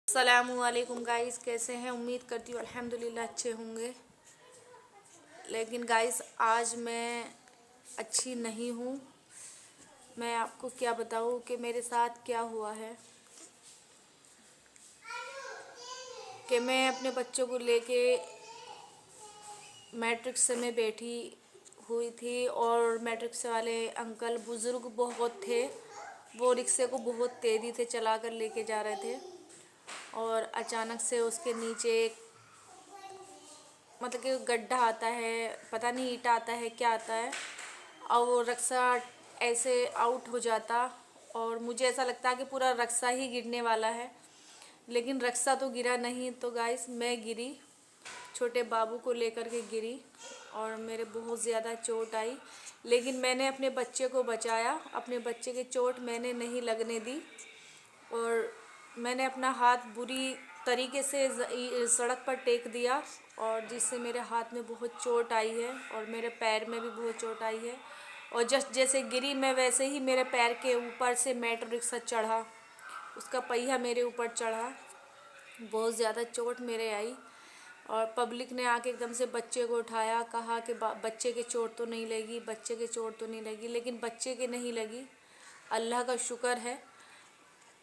अस्सलामु अलैकुम गाइस, कैसे हैं? उम्मीद करती हूँ अल्हम्दुलिल्लाह अच्छे होंगे। लेकिन गाइस आज मैं अच्छी नहीं हूँ। मैं आपको क्या बताऊँ कि मेरे साथ क्या हुआ है। कि मैं अपने बच्चों को लेके मैट्रिक्स में बैठी हुई थी और मैट्रिक्स वाले अंकल बुज़ुर्ग बहुत थे। वो रिक्शे को बहुत तेज़ी से चला कर लेके जा रहे थे और अचानक से उसके नीचे एक मतलब कि गड्ढा आता है, पता नहीं ईंटा आता है क्या आता है, और वो रक्शा ऐसे आउट हो जाता और मुझे ऐसा लगता है कि पूरा रक्शा ही गिरने वाला है। लेकिन रक्शा तो गिरा नहीं। तो गाइस मैं गिरी, छोटे बाबू को लेकर के गिरी और मेरे बहुत ज़्यादा चोट आई। लेकिन मैंने अपने बच्चे को बचाया, अपने बच्चे की चोट मैंने नहीं लगने दी और मैंने अपना हाथ बुरी तरीके से सड़क पर टेक दिया और जिससे मेरे हाथ में बहुत चोट आई है और मेरे पैर में भी बहुत चोट आई है। और जस्ट जैसे गिरी मैं वैसे ही मेरे पैर के ऊपर से मेट्रो रिक्शा चढ़ा, उसका पहिया मेरे ऊपर चढ़ा। बहुत ज़्यादा चोट मेरे आई और पब्लिक ने आके एकदम से बच्चे को उठाया, कहा कि बच्चे के चोट तो नहीं लगी, बच्चे के चोट तो नहीं लगी। लेकिन बच्चे के नहीं लगी, अल्लाह का शुक्र है।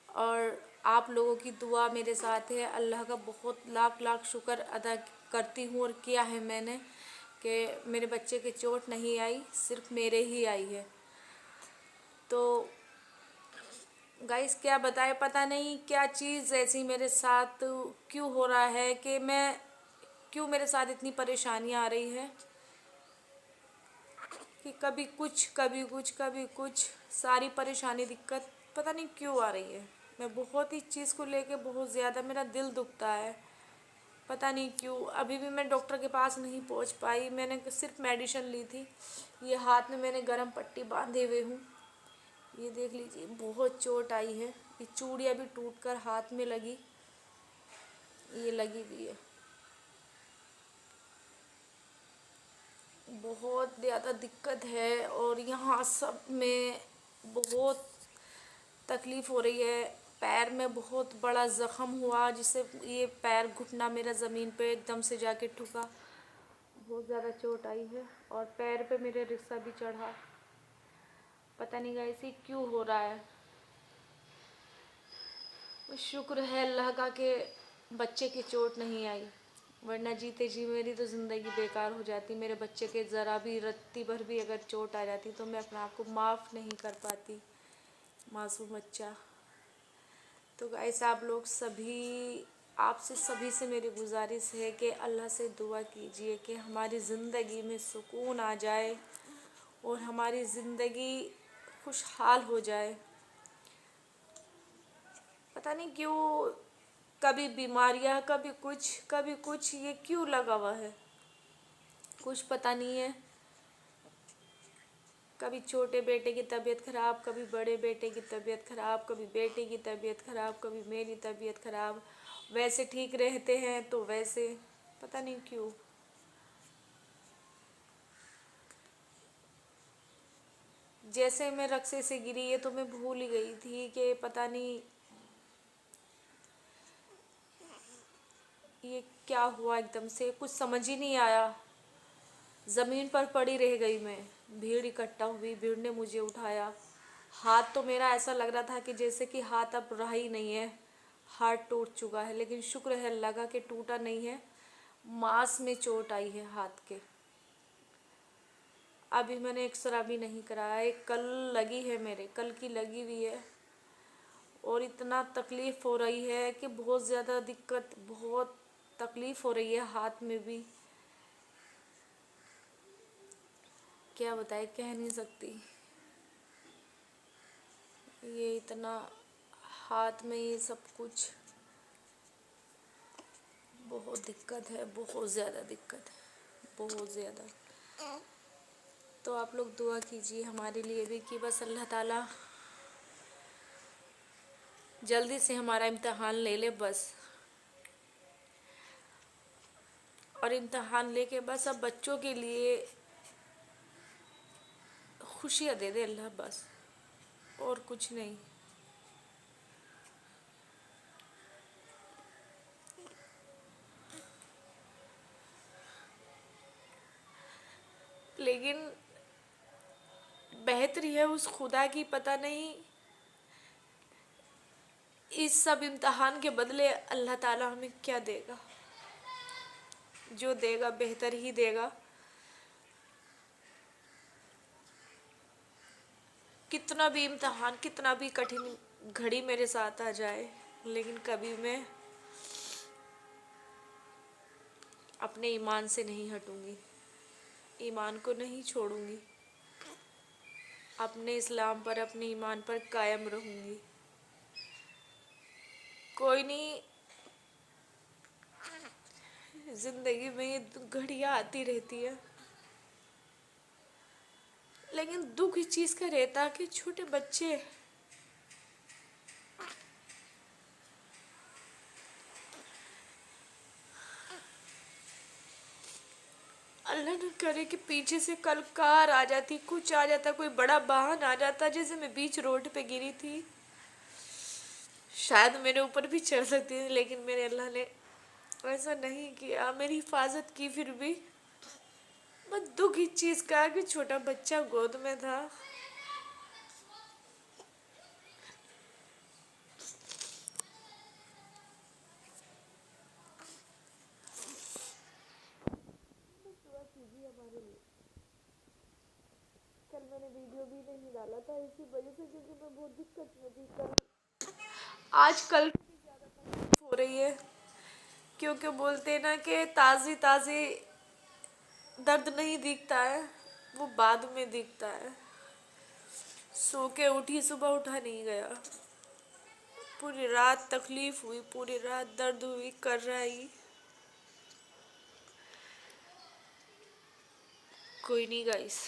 और आप लोगों की दुआ मेरे साथ है। अल्लाह का बहुत लाख लाख शुक्र अदा करती हूँ। और किया है मैंने कि मेरे बच्चे के चोट नहीं आई, सिर्फ मेरे ही आई है। तो गाइस क्या बताए, पता नहीं क्या चीज़ ऐसी मेरे साथ क्यों हो रहा है कि क्यों मेरे साथ इतनी परेशानियाँ आ रही है कि कभी कुछ कभी कुछ कभी कुछ, सारी परेशानी दिक्कत पता नहीं क्यों आ रही है। मैं बहुत ही चीज़ को लेके बहुत ज़्यादा मेरा दिल दुखता है, पता नहीं क्यों। अभी भी मैं डॉक्टर के पास नहीं पहुंच पाई, मैंने सिर्फ मेडिसिन ली थी। ये हाथ में मैंने गरम पट्टी बांधे हुए हूँ, ये देख लीजिए बहुत चोट आई है। ये चूड़ियाँ भी टूट कर हाथ में लगी, ये लगी हुई है। बहुत ज़्यादा दिक्कत है और यहाँ सब में बहुत तकलीफ़ हो रही है। पैर में बहुत बड़ा ज़ख़म हुआ जिससे ये पैर घुटना मेरा ज़मीन पे एकदम से जाके ठुका। बहुत ज़्यादा चोट आई है और पैर पे मेरे रिक्शा भी चढ़ा। पता नहीं गाइस ये क्यों हो रहा है। शुक्र है अल्लाह का कि बच्चे की चोट नहीं आई, वरना जीते जी मेरी तो ज़िंदगी बेकार हो जाती। मेरे बच्चे के ज़रा भी रत्ती भर भी अगर चोट आ जाती तो मैं अपने आप को माफ़ नहीं कर पाती, मासूम बच्चा। तो गाइस आप लोग सभी, आपसे सभी से मेरी गुजारिश है कि अल्लाह से दुआ कीजिए कि हमारी ज़िंदगी में सुकून आ जाए और हमारी ज़िंदगी खुशहाल हो जाए। पता नहीं क्यों कभी बीमारियां, कभी कुछ ये क्यों लगा हुआ है, कुछ पता नहीं है। कभी छोटे बेटे की तबीयत ख़राब, कभी बड़े बेटे की तबीयत ख़राब, कभी बेटे की तबीयत ख़राब, कभी मेरी तबीयत ख़राब। वैसे ठीक रहते हैं तो वैसे पता नहीं क्यों। जैसे मैं रक्शे से गिरी, ये तो मैं भूल ही गई थी कि पता नहीं ये क्या हुआ। एकदम से कुछ समझ ही नहीं आया, ज़मीन पर पड़ी रह गई मैं। भीड़ इकट्ठा हुई, भीड़ ने मुझे उठाया। हाथ तो मेरा ऐसा लग रहा था कि जैसे कि हाथ अब रहा ही नहीं है, हाथ टूट चुका है। लेकिन शुक्र है अल्लाह का कि टूटा नहीं है, मांस में चोट आई है हाथ के। अभी मैंने एक्सरा भी नहीं कराया, एक कल लगी है, मेरे कल की लगी हुई है। और इतना तकलीफ़ हो रही है कि बहुत ज़्यादा दिक्कत, बहुत तकलीफ़ हो रही है हाथ में भी। क्या बताए, कह नहीं सकती। ये इतना हाथ में ये सब कुछ, बहुत दिक्कत है, बहुत ज़्यादा दिक्कत है, बहुत ज़्यादा। तो आप लोग दुआ कीजिए हमारे लिए भी कि बस अल्लाह ताला जल्दी से हमारा इम्तहान ले ले बस। और इम्तहान लेके बस अब बच्चों के लिए खुशियाँ दे दे अल्लाह, बस और कुछ नहीं। لیکن بہتری ہے اس خدا کی، پتہ نہیں اس سب امتحان کے بدلے اللہ تعالیٰ ہمیں کیا دے گا. جو دے گا بہتر ہی دے گا. کتنا بھی امتحان، کتنا بھی کٹھن گھڑی میرے ساتھ آ جائے، لیکن کبھی میں اپنے ایمان سے نہیں ہٹوں گی، ایمان کو نہیں چھوڑوں گی، اپنے اسلام پر، اپنے ایمان پر قائم رہوں گی. کوئی نہیں، زندگی میں یہ گھڑیاں آتی رہتی ہے، لیکن دکھ اس چیز کا رہتا کہ چھوٹے بچے اللہ نہ کرے کہ پیچھے سے کل کار آ جاتی، کچھ آ جاتا، کوئی بڑا واہن آ جاتا. جیسے میں بیچ روڈ پہ گری تھی، شاید میرے اوپر بھی چڑھ سکتی تھی، لیکن میرے اللہ نے ایسا نہیں کیا، میری حفاظت کی. پھر بھی بس دکھ اس چیز کا کہ چھوٹا بچہ گود میں تھا. دعا کیجیے ہمارے لیے. کل میں نے ویڈیو بھی نہیں ڈالا تھا اسی وجہ سے، کیونکہ میں بہت دقت میں تھی. آج کل کی بھی زیادہ تکلیف ہو رہی ہے، کیونکہ بولتے ہیں نا کہ تازی تازی درد نہیں دکھتا ہے، وہ بعد میں دکھتا ہے. سو کے اٹھی، صبح اٹھا نہیں گیا، پوری رات تکلیف ہوئی، پوری رات درد ہوئی، کر رہی. کوئی نہیں گائس،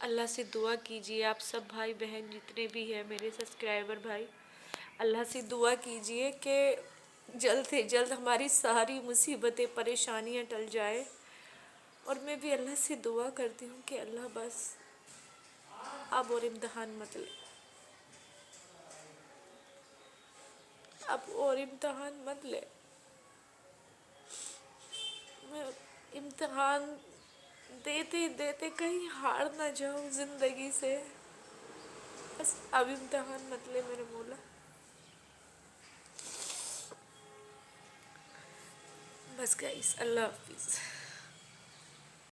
اللہ سے دعا کیجیے آپ سب بھائی بہن جتنے بھی ہیں میرے سبسکرائبر بھائی، اللہ سے دعا کیجیے کہ جلد سے جلد ہماری ساری مصیبتیں، پریشانیاں ٹل جائے. اور میں بھی اللہ سے دعا کرتی ہوں کہ اللہ بس اب اور امتحان مت لے، اب اور امتحان مت لے. میں امتحان دیتے دیتے کہیں ہار نہ جاؤں زندگی سے، بس اب امتحان مت لے میرے مولا. بس گائس، اللہ حافظ.